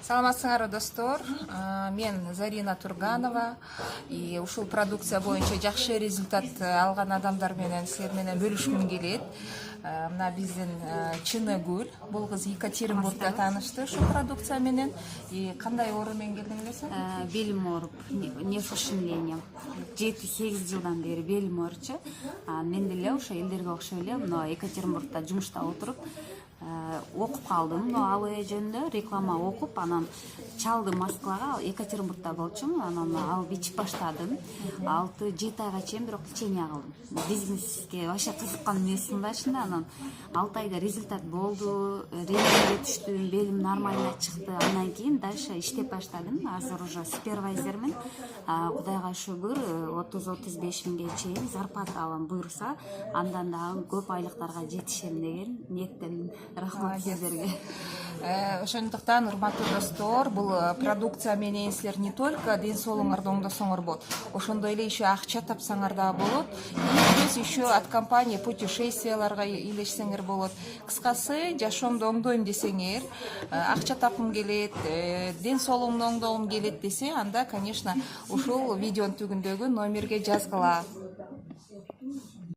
Саламатсыңарбы достор, мен Зарина Турганова. Ушул продукция боюнча жакшы результат алган адамдар менен силер менен бөлүшкүм келет. Мына биздин Чыныгүл, бул кыз Екатеринбургда таанышты ушул продукция менен. Кандай оорумен келдиң элесиң? Белим ооруп, нервоушевлением. 7-8 жылдан бери белим ооручу. Мен деле ошо элдерге окшой эле мына Екатеринбургда жумушта отуруп окуп калдым. Ал жөнүндө реклама окуп, анан чалдым Москвага, Екатеринбургда болчумун, анан алып ичип баштадым. 6-7 айга чейин бирок лечение кылдым. Бизнеске вообще кызыккан эмесмин башында, анан 6 айда результат болду, рентгенге түштүм, белим нормально чыкты. Андан кийин дальше иштеп баштадым. Азыр уже супервайзермин. Кудайга шүгүр, 30-35 миңге чейин зарплата алам буйруса, андан дагы көп айлыктарга жетишем деген ниеттемин. Рахмат сиздерге. Ошондуктан урматтуу достор, бул продукция менен силер не только ден соолуңарды оңдосоңор болот, ошондой эле еще акча тапсаңар да болот. Плюс еще от компании путешествияларга илешсеңер болот. Кыскасы, жашоомду оңдойм десеңер, акча тапкым келет, ден соолугумду оңдогум келет десе, анда, конечно, ушул видеонун түгүндөгү номерге жазгыла.